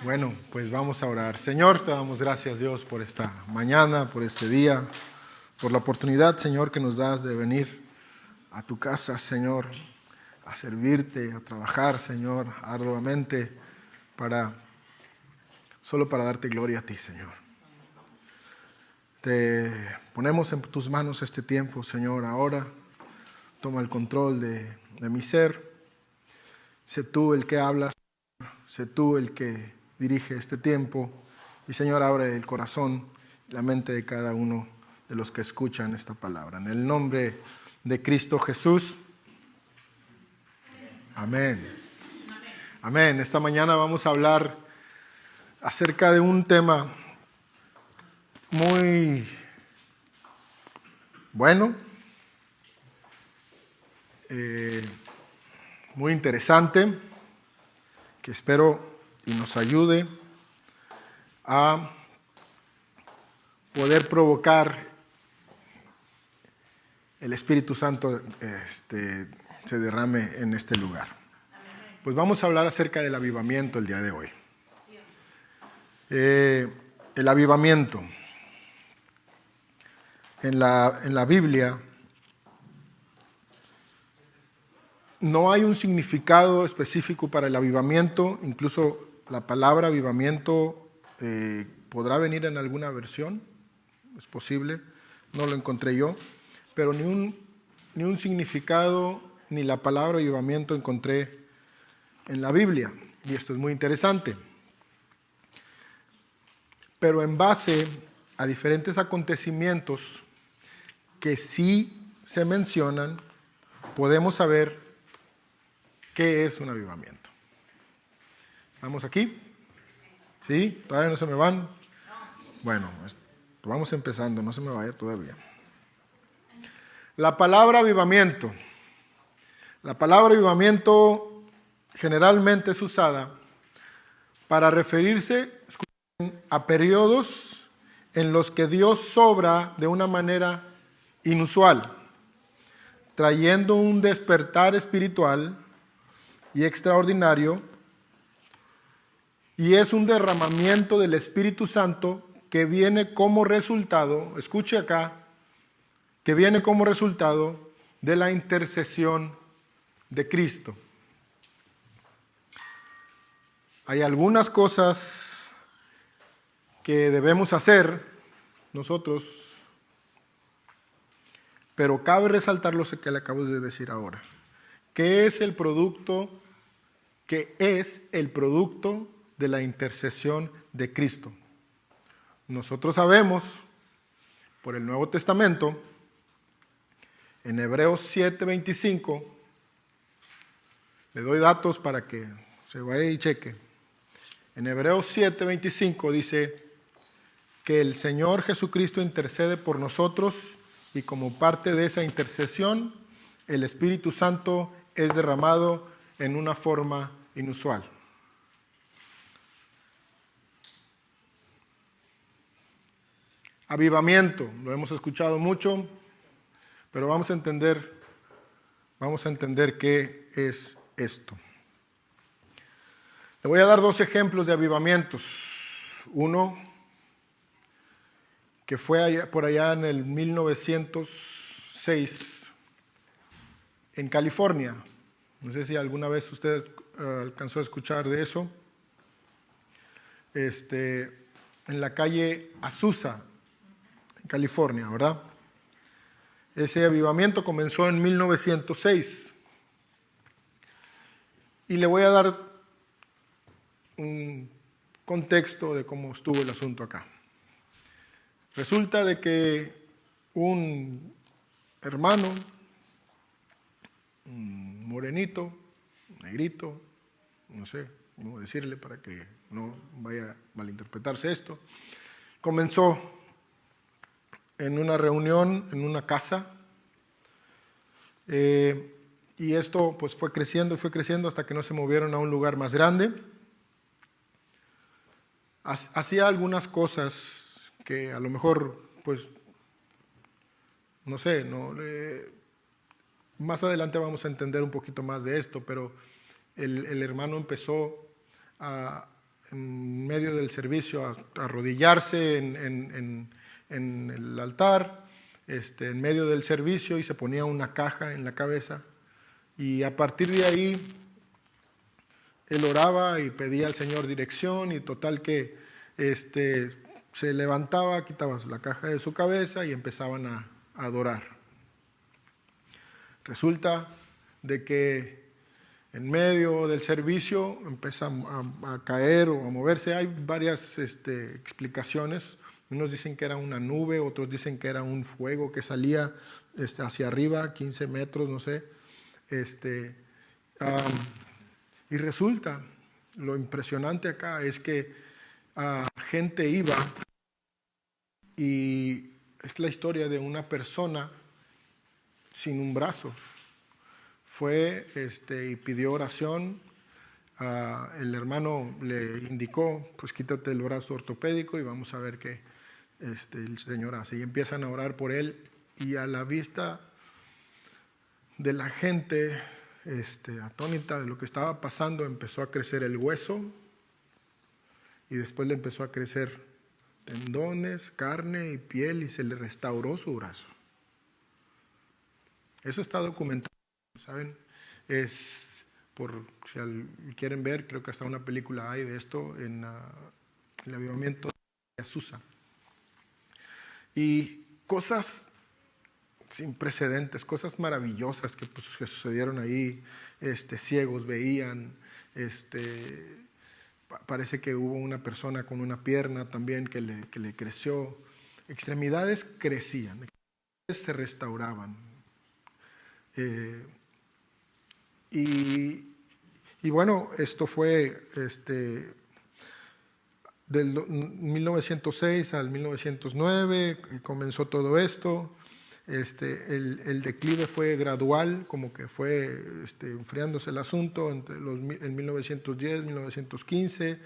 Bueno, pues vamos a orar. Señor, te damos gracias, Dios, por esta mañana, por este día, por la oportunidad, Señor, que nos das de venir a tu casa, Señor, a servirte, a trabajar, Señor, arduamente, solo para darte gloria a ti, Señor. Te ponemos en tus manos este tiempo, Señor, ahora. Toma el control de mi ser. Sé tú el que hablas, sé tú el que dirige este tiempo. Y, Señor, abre el corazón y la mente de cada uno de los que escuchan esta palabra. En el nombre de Cristo Jesús. Amén. Amén. Esta mañana vamos a hablar acerca de un tema muy bueno, muy interesante, que espero y nos ayude a poder provocar el Espíritu Santo se derrame en este lugar. Pues vamos a hablar acerca del avivamiento el día de hoy. El avivamiento. En la Biblia no hay un significado específico para el avivamiento. Incluso la palabra avivamiento podrá venir en alguna versión, es posible, no lo encontré yo, pero ni un significado ni la palabra avivamiento encontré en la Biblia, y esto es muy interesante. Pero en base a diferentes acontecimientos que sí se mencionan, podemos saber qué es un avivamiento. ¿Estamos aquí? ¿Sí? ¿Todavía no se me van? Bueno, vamos empezando, no se me vaya todavía. La palabra avivamiento. La palabra avivamiento generalmente es usada para referirse a periodos en los que Dios obra de una manera inusual, trayendo un despertar espiritual y extraordinario, y es un derramamiento del Espíritu Santo que viene como resultado, escuche acá, que viene como resultado de la intercesión de Cristo. Hay algunas cosas que debemos hacer nosotros, pero cabe resaltar lo que le acabo de decir ahora. ¿Qué es el producto? ¿Qué es el producto de la intercesión de Cristo? Nosotros sabemos, por el Nuevo Testamento, en Hebreos 7:25, le doy datos para que se vaya y cheque. En Hebreos 7:25 dice que el Señor Jesucristo intercede por nosotros y como parte de esa intercesión, el Espíritu Santo es derramado en una forma inusual. Avivamiento, lo hemos escuchado mucho, pero vamos a entender qué es esto. Le voy a dar dos ejemplos de avivamientos. Uno que fue por allá en el 1906 en California. No sé si alguna vez usted alcanzó a escuchar de eso. En la calle Azusa, en California, ¿verdad? Ese avivamiento comenzó en 1906. Y le voy a dar un contexto de cómo estuvo el asunto acá. Resulta de que un hermano, un morenito, negrito, no sé cómo decirle para que no vaya a malinterpretarse esto, comenzó en una reunión en una casa, y esto pues fue creciendo hasta que no se movieron a un lugar más grande. Hacía algunas cosas que a lo mejor pues no sé, más adelante vamos a entender un poquito más de esto, pero el hermano empezó en medio del servicio a arrodillarse en el altar, en medio del servicio, y se ponía una caja en la cabeza. Y a partir de ahí, él oraba y pedía al Señor dirección, y total que se levantaba, quitaba la caja de su cabeza y empezaban a adorar. Resulta de que en medio del servicio empieza a caer o a moverse. Hay varias explicaciones. Unos dicen que era una nube, otros dicen que era un fuego que salía hacia arriba, 15 metros, no sé. Y resulta, lo impresionante acá es que gente iba, y es la historia de una persona sin un brazo. Fue y pidió oración. El hermano le indicó, pues quítate el brazo ortopédico y vamos a ver qué el Señor hace. Y empiezan a orar por él, y a la vista de la gente atónita de lo que estaba pasando, empezó a crecer el hueso, y después le empezó a crecer tendones, carne y piel, y se le restauró su brazo. Eso está documentado, ¿saben? Si quieren ver, creo que hasta una película hay de esto en el avivamiento de Azusa. Y cosas sin precedentes, cosas maravillosas que sucedieron ahí. Ciegos veían, parece que hubo una persona con una pierna también que le creció. Extremidades crecían, extremidades se restauraban. Y bueno, esto fue del 1906 al 1909, comenzó todo esto. El declive fue gradual, como que fue enfriándose el asunto en 1910, 1915.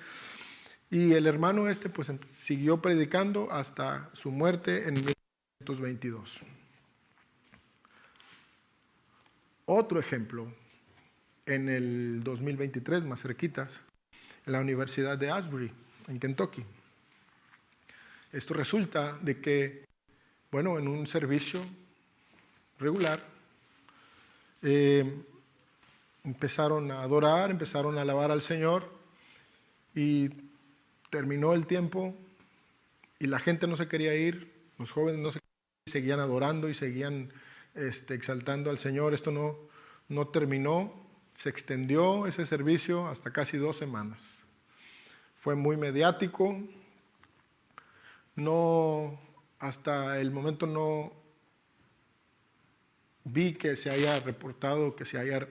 Y el hermano pues siguió predicando hasta su muerte en 1922. Otro ejemplo, en el 2023, más cerquitas, en la Universidad de Asbury, en Kentucky. Esto resulta de que, bueno, en un servicio regular, empezaron a adorar, empezaron a alabar al Señor, y terminó el tiempo y la gente no se quería ir, los jóvenes no se querían ir, seguían adorando y seguían exaltando al Señor. Esto no terminó, se extendió ese servicio hasta casi 2 semanas. Fue muy mediático, hasta el momento no vi que se haya reportado, que se haya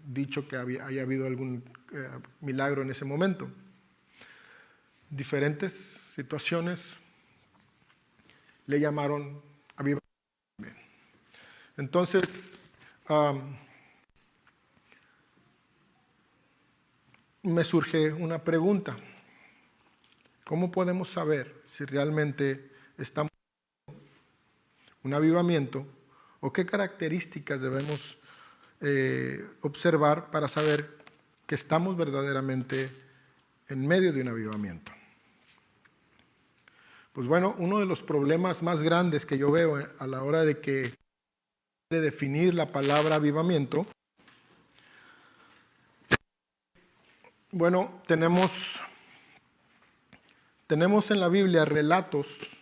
dicho que haya habido algún milagro en ese momento. Diferentes situaciones le llamaron avivamiento. Entonces, me surge una pregunta. ¿Cómo podemos saber si realmente estamos en un avivamiento, o qué características debemos observar para saber que estamos verdaderamente en medio de un avivamiento? Pues bueno, uno de los problemas más grandes que yo veo a la hora de definir la palabra avivamiento, bueno, tenemos en la Biblia relatos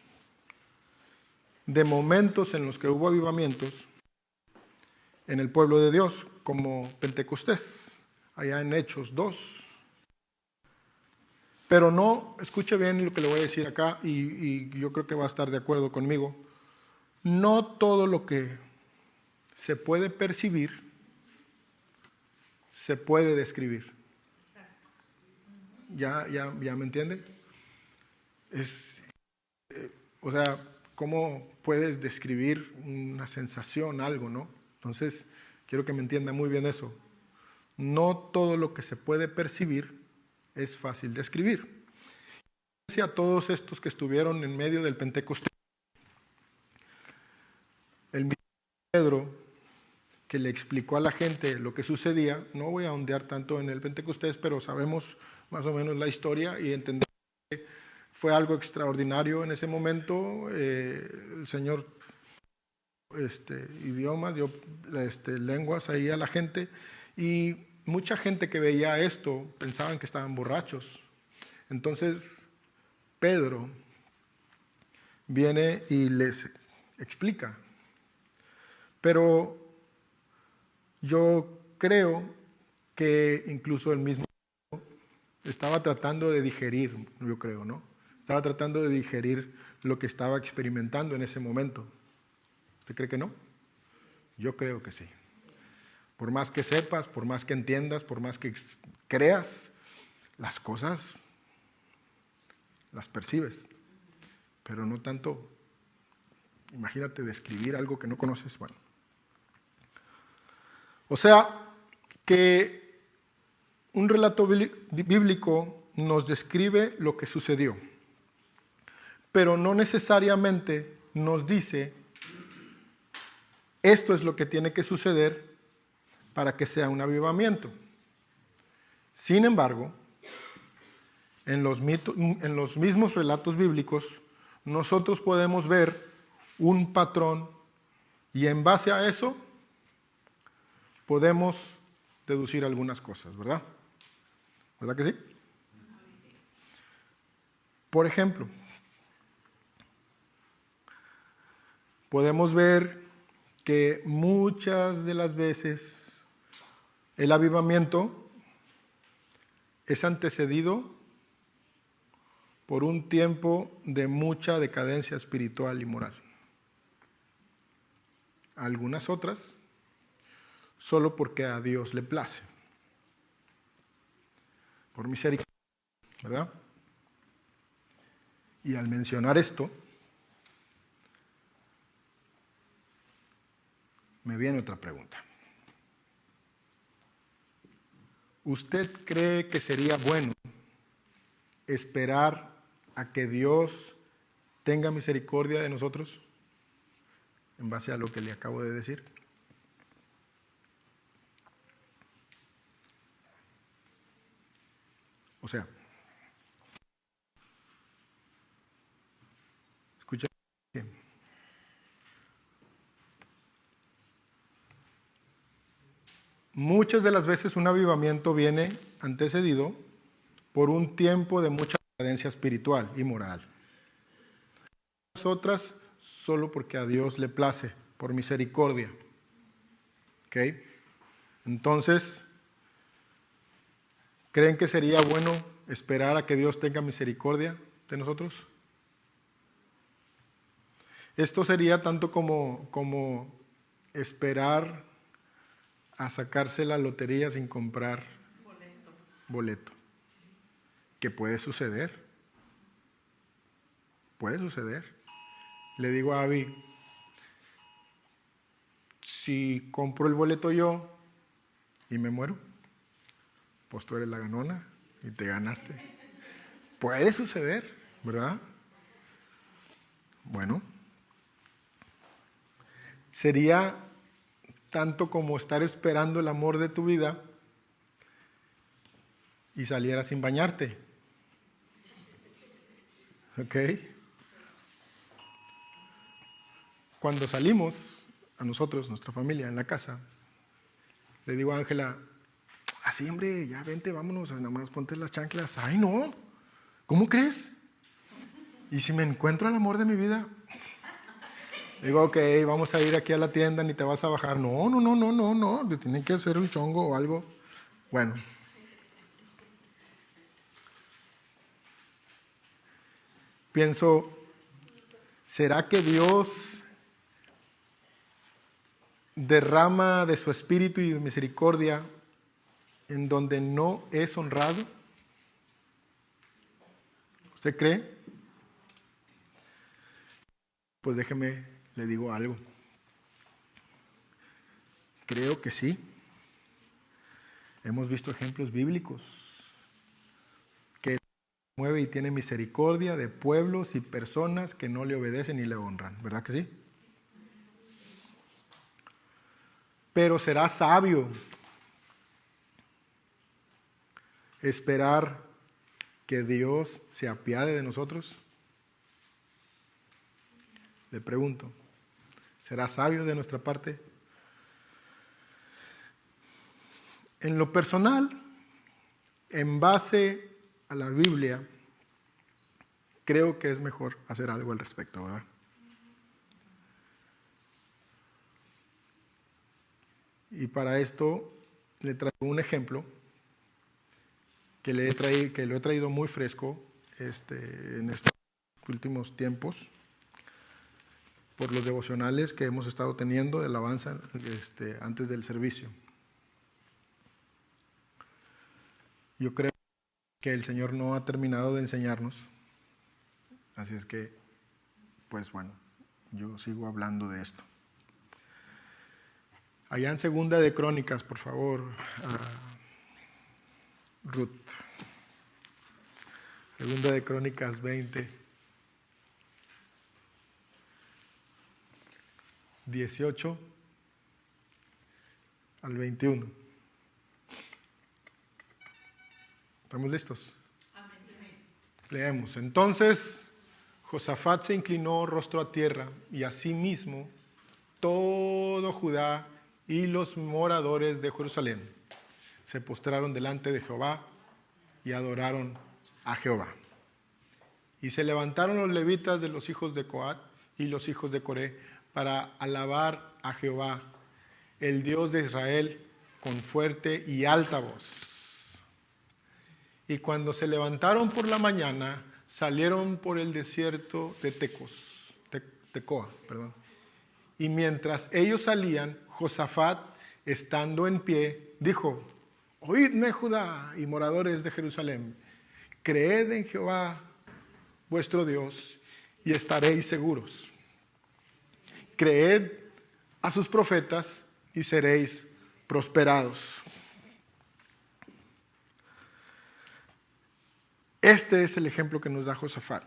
de momentos en los que hubo avivamientos en el pueblo de Dios, como Pentecostés, allá en Hechos 2. Pero no, escuche bien lo que le voy a decir acá, y yo creo que va a estar de acuerdo conmigo. No todo lo que se puede percibir se puede describir. ¿Ya me entiende? O sea, ¿cómo puedes describir una sensación, algo, no? Entonces, quiero que me entienda muy bien eso. No todo lo que se puede percibir es fácil de escribir. A todos estos que estuvieron en medio del Pentecostés, el mismo Pedro, que le explicó a la gente lo que sucedía. No voy a ondear tanto en el Pentecostés, pero sabemos más o menos la historia y entendemos que fue algo extraordinario en ese momento. El Señor idiomas, dio lenguas ahí a la gente, y mucha gente que veía esto pensaban que estaban borrachos. Entonces Pedro viene y les explica. Pero yo creo que incluso el mismo estaba tratando de digerir, yo creo, ¿no? Estaba tratando de digerir lo que estaba experimentando en ese momento. ¿Usted cree que no? Yo creo que sí. Por más que sepas, por más que entiendas, por más que creas, las cosas las percibes. Pero no tanto, imagínate describir algo que no conoces. Bueno. O sea, que un relato bíblico nos describe lo que sucedió, pero no necesariamente nos dice esto es lo que tiene que suceder para que sea un avivamiento. Sin embargo, en los mismos relatos bíblicos, nosotros podemos ver un patrón y en base a eso podemos deducir algunas cosas, ¿verdad? ¿Verdad que sí? Por ejemplo, podemos ver que muchas de las veces el avivamiento es antecedido por un tiempo de mucha decadencia espiritual y moral. Algunas otras solo porque a Dios le place, por misericordia, ¿verdad? Y al mencionar esto, me viene otra pregunta. ¿Usted cree que sería bueno esperar a que Dios tenga misericordia de nosotros en base a lo que le acabo de decir? O sea, escucha bien. Muchas de las veces un avivamiento viene antecedido por un tiempo de mucha decadencia espiritual y moral. Las otras solo porque a Dios le place, por misericordia. ¿Ok? Entonces, ¿creen que sería bueno esperar a que Dios tenga misericordia de nosotros? Esto sería tanto como esperar a sacarse la lotería sin comprar boleto. Que puede suceder. Puede suceder. Le digo a Abby, si compro el boleto yo y me muero, pues tú eres la ganona y te ganaste. Puede suceder, ¿verdad? Bueno, sería tanto como estar esperando el amor de tu vida y saliera sin bañarte. ¿Ok? Cuando salimos, a nosotros, nuestra familia, en la casa, le digo a Ángela, así hombre, ya vente, vámonos, nada más ponte las chanclas. Ay no, ¿cómo crees? Y si me encuentro el amor de mi vida, digo, ok, vamos a ir aquí a la tienda, ni te vas a bajar. No, te tienen que hacer un chongo o algo. Bueno. Pienso, ¿será que Dios derrama de su espíritu y de misericordia en donde no es honrado? ¿Usted cree? Pues déjeme, le digo algo. Creo que sí. Hemos visto ejemplos bíblicos que mueve y tiene misericordia de pueblos y personas que no le obedecen y le honran. ¿Verdad que sí? Pero será sabio esperar que Dios se apiade de nosotros. Le pregunto, ¿será sabio de nuestra parte? En lo personal, en base a la Biblia, creo que es mejor hacer algo al respecto, ¿verdad? Y para esto le traigo un ejemplo que lo he traído muy fresco en estos últimos tiempos por los devocionales que hemos estado teniendo de alabanza antes del servicio. Yo creo que el Señor no ha terminado de enseñarnos, así es que, pues bueno, yo sigo hablando de esto. Allá en Segunda de Crónicas, por favor, Ruth. Segunda de Crónicas 20, 18 al 21. ¿Estamos listos? Leemos. Entonces Josafat se inclinó rostro a tierra, y asimismo todo Judá y los moradores de Jerusalén se postraron delante de Jehová y adoraron a Jehová. Y se levantaron los levitas de los hijos de Coat y los hijos de Coré para alabar a Jehová, el Dios de Israel, con fuerte y alta voz. Y cuando se levantaron por la mañana, salieron por el desierto de Tecoa. Y mientras ellos salían, Josafat, estando en pie, dijo: Oídme, Judá y moradores de Jerusalén, creed en Jehová vuestro Dios y estaréis seguros. Creed a sus profetas y seréis prosperados. Este es el ejemplo que nos da Josafat.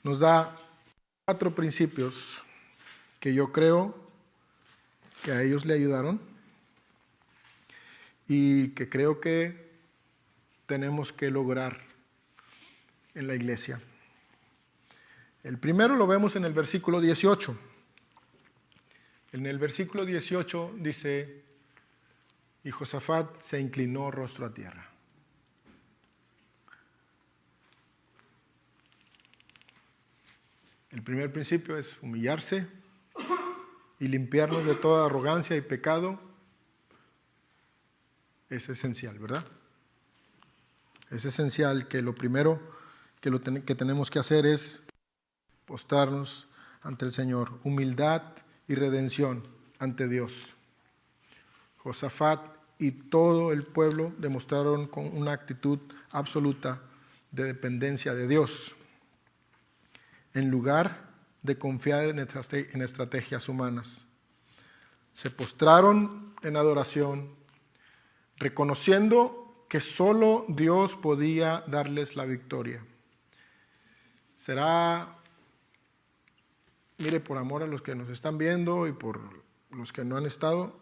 Nos da 4 principios que yo creo que a ellos le ayudaron y que creo que tenemos que lograr en la iglesia. El primero lo vemos en el versículo 18. En el versículo 18 dice: y Josafat se inclinó rostro a tierra. El primer principio es humillarse y limpiarnos de toda arrogancia y pecado. Es esencial, ¿verdad? Es esencial que lo primero que tenemos que hacer es postrarnos ante el Señor. Humildad y redención ante Dios. Josafat y todo el pueblo demostraron con una actitud absoluta de dependencia de Dios, en lugar de confiar en estrategias humanas. Se postraron en adoración, reconociendo que solo Dios podía darles la victoria. Mire, por amor a los que nos están viendo y por los que no han estado,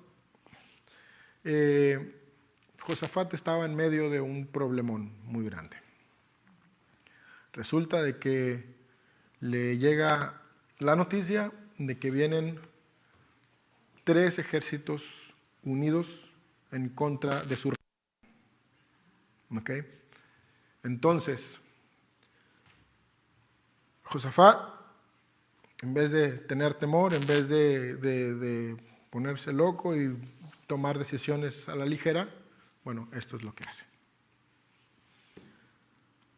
Josafat estaba en medio de un problemón muy grande. Resulta de que le llega la noticia de que vienen 3 ejércitos unidos en contra de su reino. ¿Okay? Entonces, Josafat, en vez de tener temor, en vez de ponerse loco y tomar decisiones a la ligera, bueno, esto es lo que hace.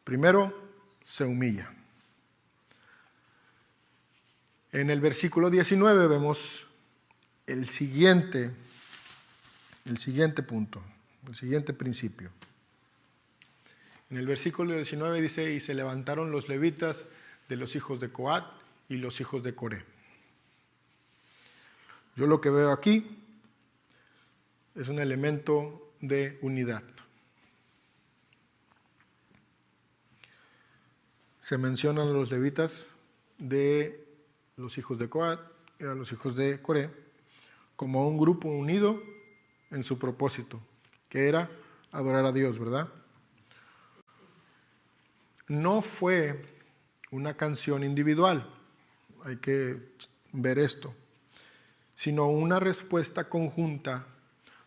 Primero, se humilla. En el versículo 19 vemos el siguiente punto, el siguiente principio. En el versículo 19 dice: y se levantaron los levitas de los hijos de Coat y los hijos de Coré. Yo lo que veo aquí es un elemento de unidad. Se mencionan los levitas de los hijos de Coat y a los hijos de Coré, como un grupo unido en su propósito, que era adorar a Dios, ¿verdad? No fue una canción individual, hay que ver esto, sino una respuesta conjunta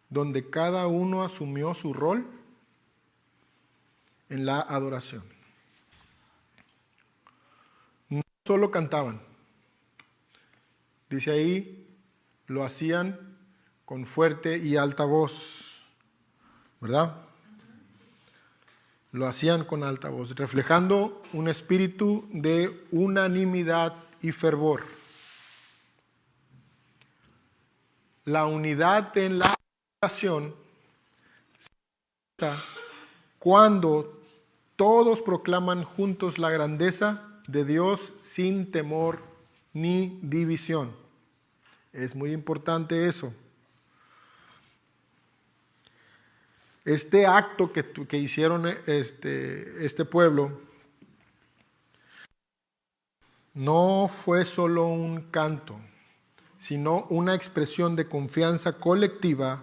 donde cada uno asumió su rol en la adoración. No solo cantaban, dice ahí, lo hacían con fuerte y alta voz, ¿verdad? Lo hacían con alta voz, reflejando un espíritu de unanimidad y fervor. La unidad en la adoración se da cuando todos proclaman juntos la grandeza de Dios sin temor ni división. Es muy importante eso. Este acto que hicieron este pueblo no fue solo un canto, sino una expresión de confianza colectiva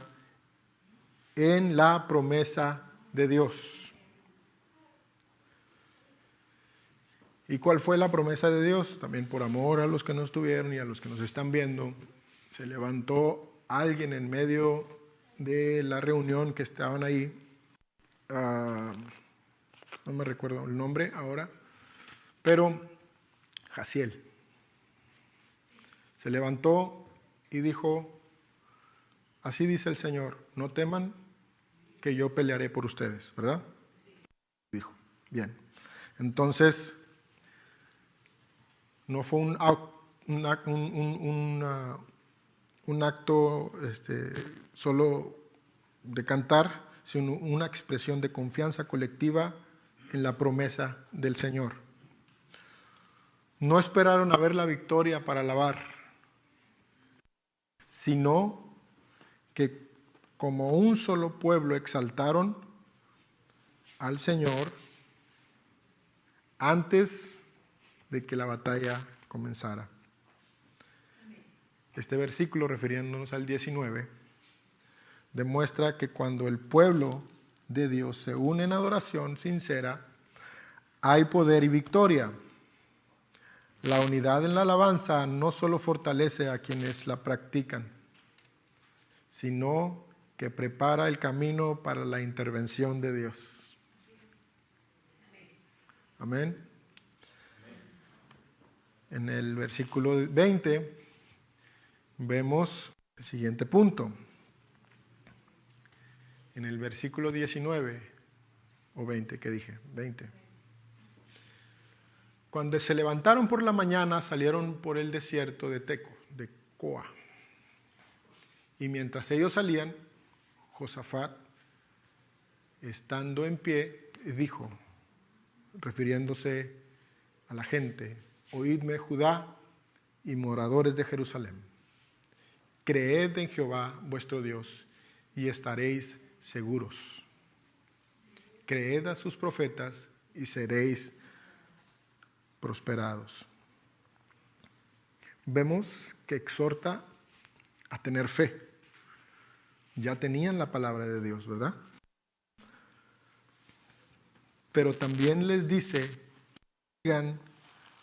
en la promesa de Dios. ¿Y cuál fue la promesa de Dios? También por amor a los que no estuvieron y a los que nos están viendo, se levantó alguien en medio de la reunión que estaban ahí. No me recuerdo el nombre ahora, pero Jaciel se levantó y dijo: así dice el Señor, no teman que yo pelearé por ustedes, ¿verdad? Dijo, bien. Entonces, no fue un acto solo de cantar, sino una expresión de confianza colectiva en la promesa del Señor. No esperaron a ver la victoria para alabar, sino que como un solo pueblo exaltaron al Señor antes de que la batalla comenzara. Este versículo, refiriéndonos al 19, demuestra que cuando el pueblo de Dios se une en adoración sincera, hay poder y victoria. La unidad en la alabanza no solo fortalece a quienes la practican, sino que prepara el camino para la intervención de Dios. Amén. En el versículo 20 vemos el siguiente punto. En el versículo 19 o 20, ¿qué dije? 20. Cuando se levantaron por la mañana, salieron por el desierto de Tecoa. Y mientras ellos salían, Josafat, estando en pie, dijo, refiriéndose a la gente: oídme, Judá y moradores de Jerusalén, creed en Jehová vuestro Dios y estaréis seguros. Creed a sus profetas y seréis prosperados. Vemos que exhorta a tener fe. Ya tenían la palabra de Dios, ¿verdad? Pero también les dice que sigan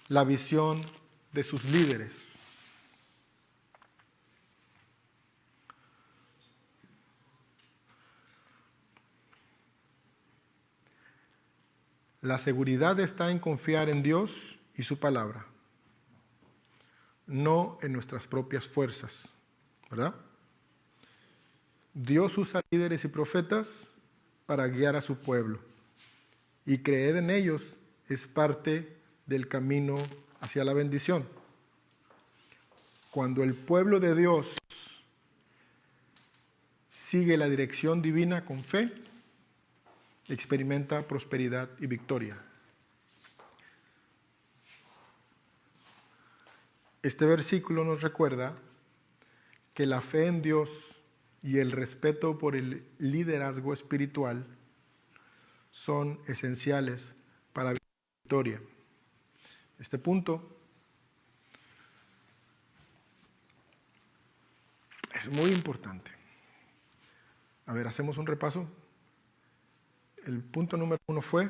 la visión de sus líderes. La seguridad está en confiar en Dios y su palabra, no en nuestras propias fuerzas, ¿verdad? Dios usa líderes y profetas para guiar a su pueblo, y creer en ellos es parte del camino hacia la bendición. Cuando el pueblo de Dios sigue la dirección divina con fe, experimenta prosperidad y victoria. Este versículo nos recuerda que la fe en Dios y el respeto por el liderazgo espiritual son esenciales para la victoria. Este punto Es muy importante. A ver, hacemos un repaso. El punto número 1 fue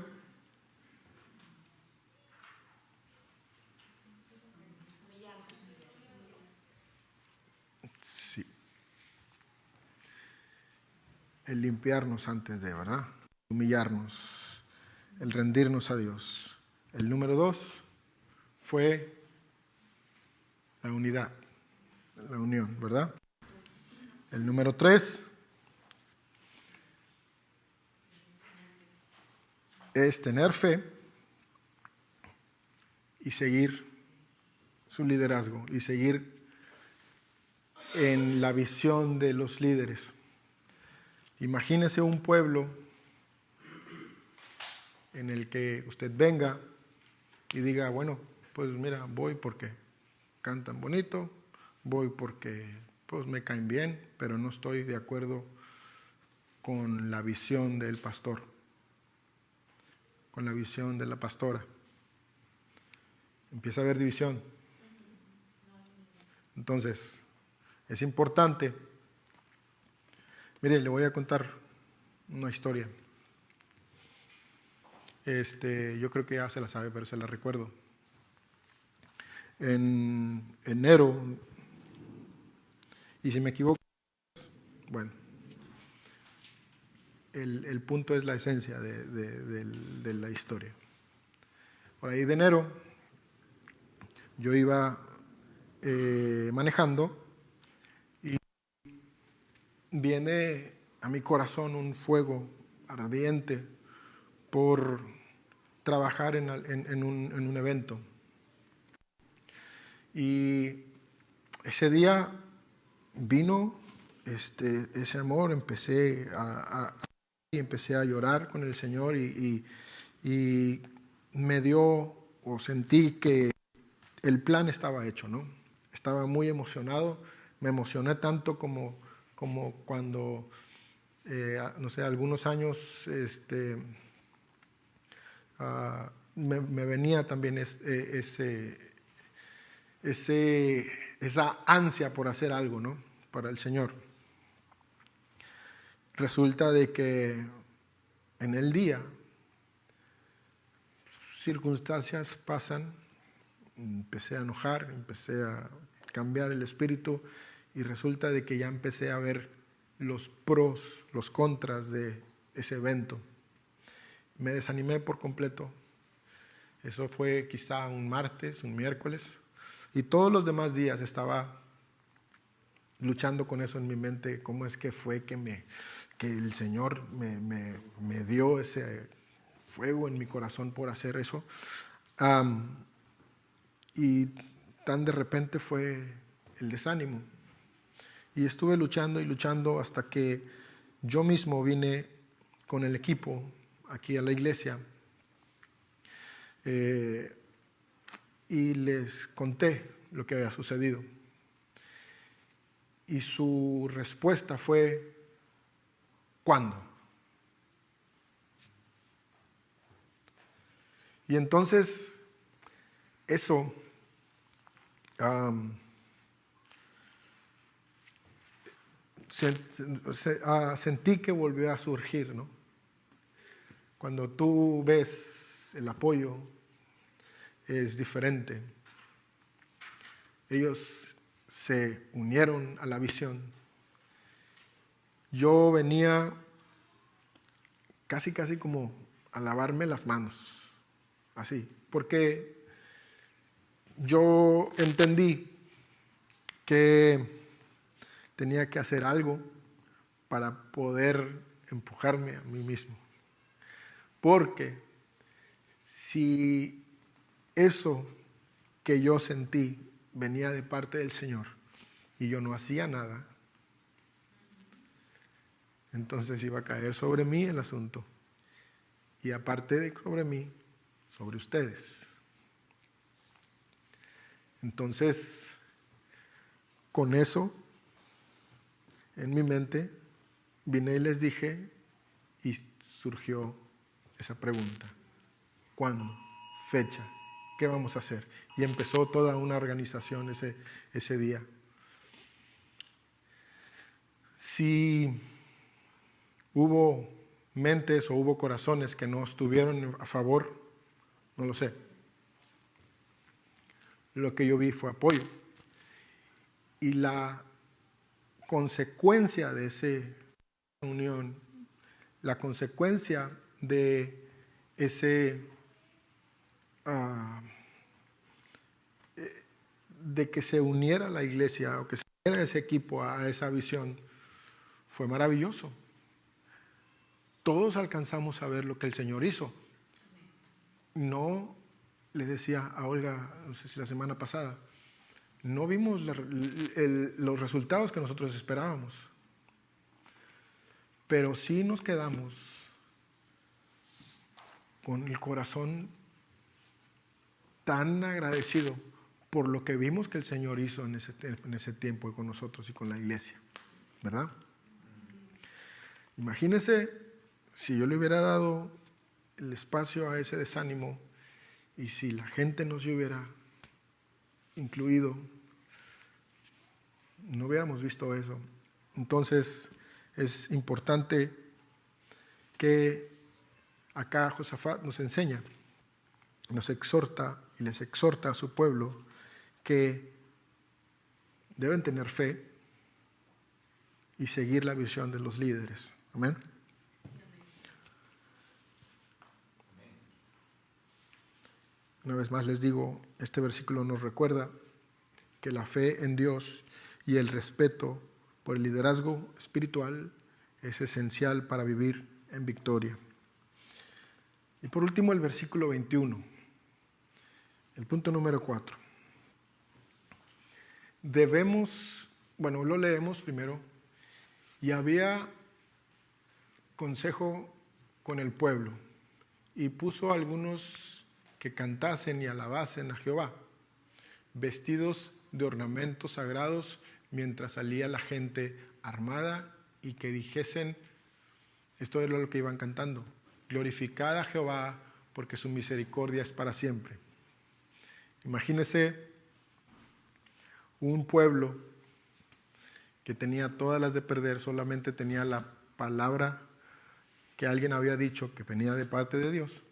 sí, el limpiarnos antes de, ¿verdad? Humillarnos, el rendirnos a Dios. El número 2 fue la unidad, la unión, ¿verdad? El número 3 es tener fe y seguir su liderazgo y seguir en la visión de los líderes. Imagínese un pueblo en el que usted venga y diga, bueno, pues mira, voy porque cantan bonito, voy porque pues me caen bien, pero no estoy de acuerdo con la visión del pastor, con la visión de la pastora. Empieza a haber división. Entonces, es importante. Mire, le voy a contar una historia. Yo creo que ya se la sabe, pero se la recuerdo. En enero, y si me equivoco, bueno, el punto es la esencia de la historia. Por ahí de enero, yo iba manejando y viene a mi corazón un fuego ardiente por trabajar en un evento. Y ese día vino ese amor, empecé a llorar con el Señor y me dio o sentí que el plan estaba hecho, ¿no? Estaba muy emocionado, me emocioné tanto como cuando, no sé, algunos años me venía también esa ansia por hacer algo, ¿no? Para el Señor. Resulta de que en el día circunstancias pasan, empecé a enojar, empecé a cambiar el espíritu y resulta de que ya empecé a ver los pros, los contras de ese evento. Me desanimé por completo. Eso fue quizá un martes, un miércoles, y todos los demás días estaba luchando con eso en mi mente. ¿Cómo es que fue que el Señor me dio ese fuego en mi corazón por hacer eso? Y tan de repente fue el desánimo. Y estuve luchando y luchando hasta que yo mismo vine con el equipo aquí a la iglesia y les conté lo que había sucedido. Y su respuesta fue, ¿cuándo? Y entonces eso sentí que volvió a surgir, ¿no? Cuando tú ves el apoyo, es diferente. Ellos se unieron a la visión. Yo venía casi como a lavarme las manos, así, porque yo entendí que tenía que hacer algo para poder empujarme a mí mismo. Porque si eso que yo sentí venía de parte del Señor y yo no hacía nada, entonces iba a caer sobre mí el asunto. Y aparte de sobre mí, sobre ustedes. Entonces, con eso en mi mente, vine y les dije y surgió esa pregunta. ¿Cuándo? Fecha. ¿Qué vamos a hacer? Y empezó toda una organización ese día. Si hubo mentes o hubo corazones que no estuvieron a favor, no lo sé. Lo que yo vi fue apoyo. Y la consecuencia de esa unión, la consecuencia de ese de que se uniera la iglesia o que se uniera ese equipo a esa visión fue maravilloso. Todos alcanzamos a ver lo que el Señor hizo. No, le decía a Olga, no sé si la semana pasada, no vimos los resultados que nosotros esperábamos, pero sí nos quedamos con el corazón tan agradecido por lo que vimos que el Señor hizo en ese tiempo con nosotros y con la iglesia, ¿verdad? Imagínese si yo le hubiera dado el espacio a ese desánimo y si la gente no se hubiera incluido, no hubiéramos visto eso. Entonces es importante que acá Josafat nos enseña, nos exhorta y les exhorta a su pueblo que deben tener fe y seguir la visión de los líderes. Amén. Una vez más les digo, este versículo nos recuerda que la fe en Dios y el respeto por el liderazgo espiritual es esencial para vivir en victoria. Y por último el versículo 21, el punto número 4. Lo leemos primero. Y había consejo con el pueblo y puso a algunos que cantasen y alabasen a Jehová, vestidos de ornamentos sagrados, mientras salía la gente armada, y que dijesen, esto era lo que iban cantando, glorificad a Jehová porque su misericordia es para siempre. Imagínese un pueblo que tenía todas las de perder, solamente tenía la palabra que alguien había dicho que venía de parte de Dios.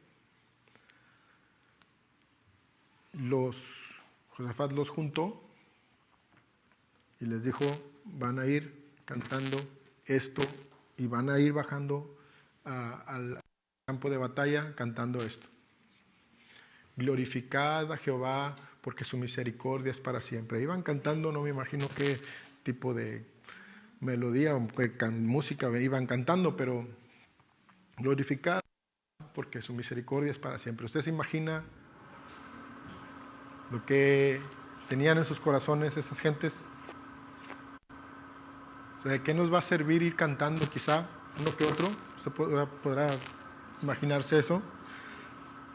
Josafat los juntó y les dijo, van a ir cantando esto y van a ir bajando al campo de batalla cantando esto. Glorificad a Jehová porque su misericordia es para siempre. Iban cantando, no me imagino qué tipo de melodía o música iban cantando, pero glorificad porque su misericordia es para siempre. ¿Usted se imagina lo que tenían en sus corazones esas gentes? O sea, ¿de qué nos va a servir ir cantando quizá uno que otro? Usted podrá imaginarse eso.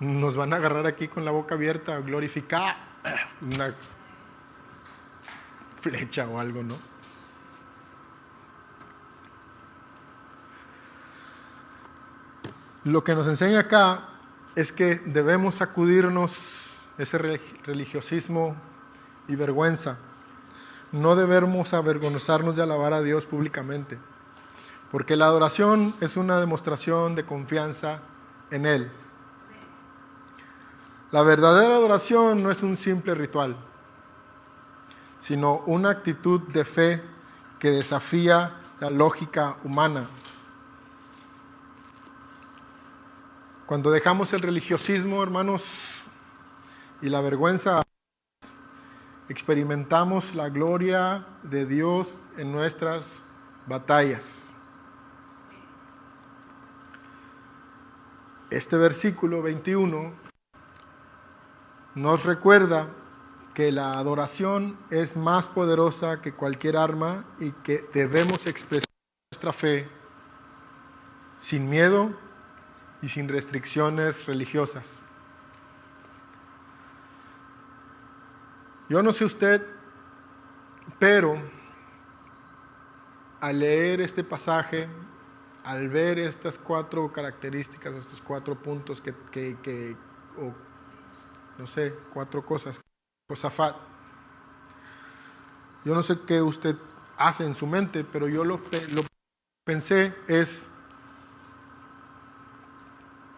Nos van a agarrar aquí con la boca abierta, glorificar una flecha o algo, ¿no? Lo que nos enseña acá es que debemos sacudirnos ese religiosismo y vergüenza. No debemos avergonzarnos de alabar a Dios públicamente, porque la adoración es una demostración de confianza en Él. La verdadera adoración no es un simple ritual, sino una actitud de fe que desafía la lógica humana. Cuando dejamos el religiosismo, hermanos, y la vergüenza, experimentamos la gloria de Dios en nuestras batallas. Este versículo 21 nos recuerda que la adoración es más poderosa que cualquier arma y que debemos expresar nuestra fe sin miedo y sin restricciones religiosas. Yo no sé usted, pero al leer este pasaje, al ver estas 4 características, estos 4 puntos no sé, 4 cosas, Josafat, yo no sé qué usted hace en su mente, pero yo lo pensé es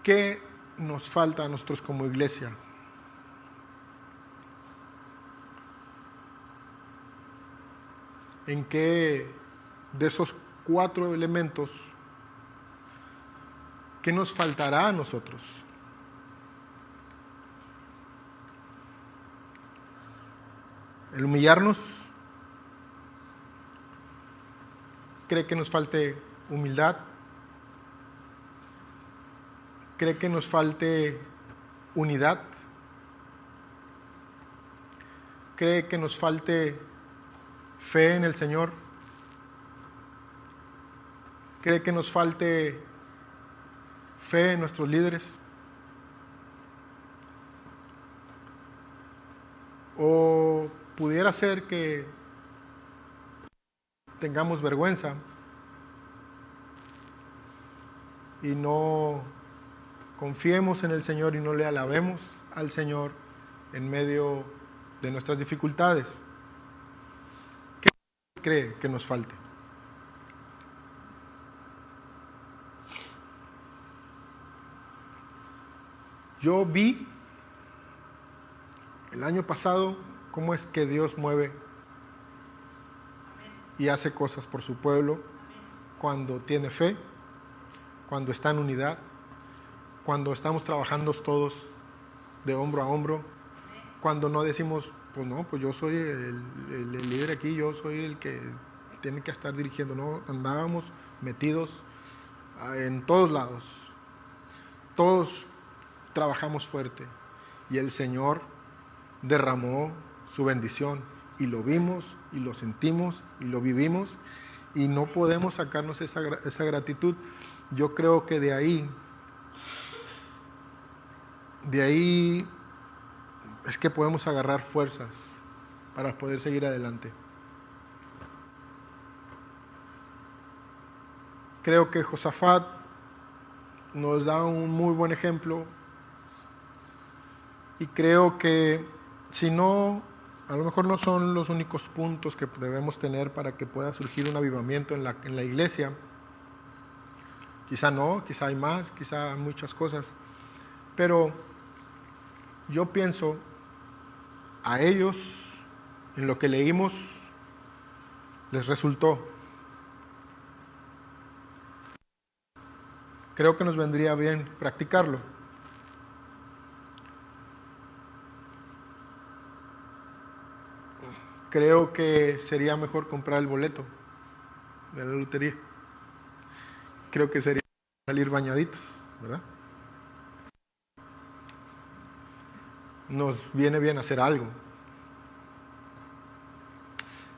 qué nos falta a nosotros como iglesia. En qué de esos 4 elementos, ¿qué nos faltará a nosotros? El humillarnos. ¿Cree que nos falte humildad? ¿Cree que nos falte unidad? ¿Cree que nos falte fe en el Señor? ¿Cree que nos falte fe en nuestros líderes? ¿O pudiera ser que tengamos vergüenza y no confiemos en el Señor y no le alabemos al Señor en medio de nuestras dificultades? ¿Qué cree que nos falte? Yo vi el año pasado cómo es que Dios mueve y hace cosas por su pueblo cuando tiene fe, cuando está en unidad, cuando estamos trabajando todos de hombro a hombro, cuando no decimos, pues no, pues yo soy el líder aquí, yo soy el que tiene que estar dirigiendo. No, andábamos metidos en todos lados, todos trabajamos fuerte y el Señor derramó su bendición y lo vimos y lo sentimos y lo vivimos y no podemos sacarnos esa gratitud. Yo creo que de ahí es que podemos agarrar fuerzas para poder seguir adelante. Creo que Josafat nos da un muy buen ejemplo y creo que si no, a lo mejor no son los únicos puntos que debemos tener para que pueda surgir un avivamiento en la iglesia. Quizá no, quizá hay más, quizá hay muchas cosas, pero yo pienso a ellos, en lo que leímos, les resultó. Creo que nos vendría bien practicarlo. Creo que sería mejor comprar el boleto de la lotería. Creo que sería salir bañaditos, ¿verdad? Nos viene bien hacer algo.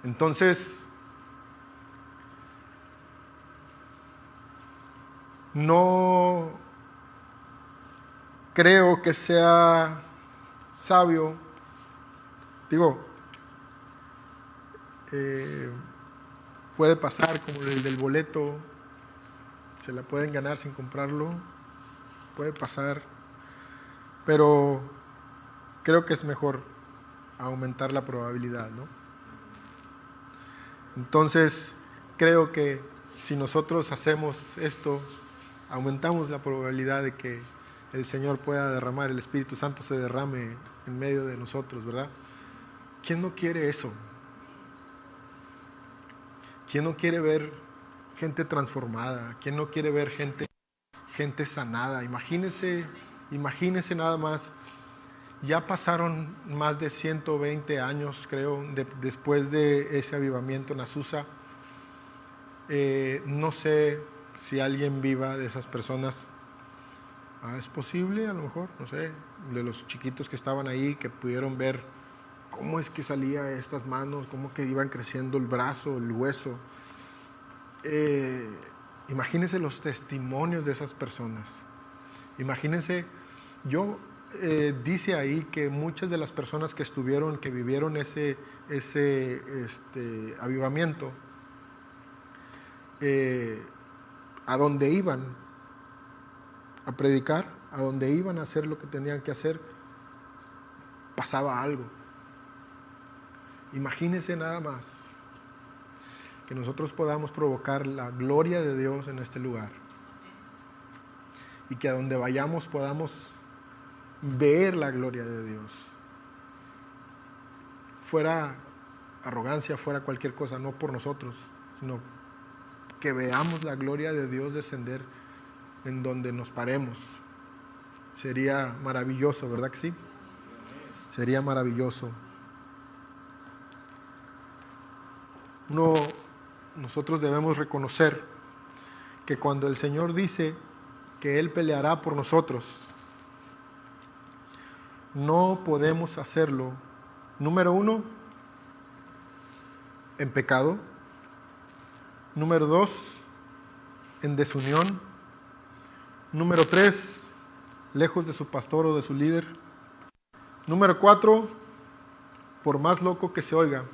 Entonces, no creo que sea sabio, digo, puede pasar como el del boleto, se la pueden ganar sin comprarlo, puede pasar, pero creo que es mejor aumentar la probabilidad, ¿no? Entonces, creo que si nosotros hacemos esto, aumentamos la probabilidad de que el Señor pueda derramar, el Espíritu Santo se derrame en medio de nosotros, ¿verdad? ¿Quién no quiere eso? ¿Quién no quiere ver gente transformada? ¿Quién no quiere ver gente sanada? Imagínense nada más. Ya pasaron más de 120 años, creo, después de ese avivamiento en Azusa. No sé si alguien viva de esas personas. Es posible, a lo mejor, no sé, de los chiquitos que estaban ahí, que pudieron ver cómo es que salía estas manos, cómo que iban creciendo el brazo, el hueso. Imagínense los testimonios de esas personas. Imagínense, dice ahí que muchas de las personas que vivieron ese avivamiento, a donde iban a predicar, a donde iban a hacer lo que tenían que hacer, pasaba algo. Imagínense nada más. que nosotros podamos provocar la gloria de Dios en este lugar. Y que a donde vayamos podamos ver la gloria de Dios. Fuera arrogancia, fuera cualquier cosa, no por nosotros, sino que veamos la gloria de Dios descender en donde nos paremos. Sería maravilloso, ¿verdad que sí? Sería maravilloso. Nosotros debemos reconocer que cuando el Señor dice que Él peleará por nosotros, no podemos hacerlo, número 1, en pecado; número 2, en desunión; número 3, lejos de su pastor o de su líder; número 4, por más loco que se oiga.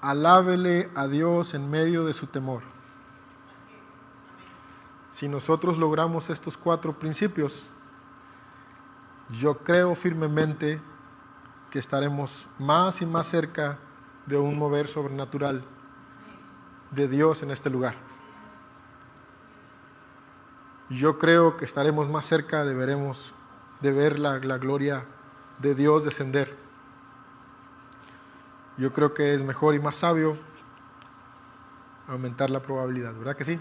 Alábele a Dios en medio de su temor. Si nosotros logramos estos 4 principios, yo creo firmemente que estaremos más y más cerca de un mover sobrenatural de Dios en este lugar. Yo creo que estaremos más cerca de ver la gloria de Dios descender. Yo creo que es mejor y más sabio aumentar la probabilidad, ¿verdad que sí?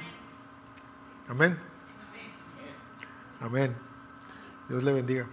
Amén. Amén. Dios le bendiga.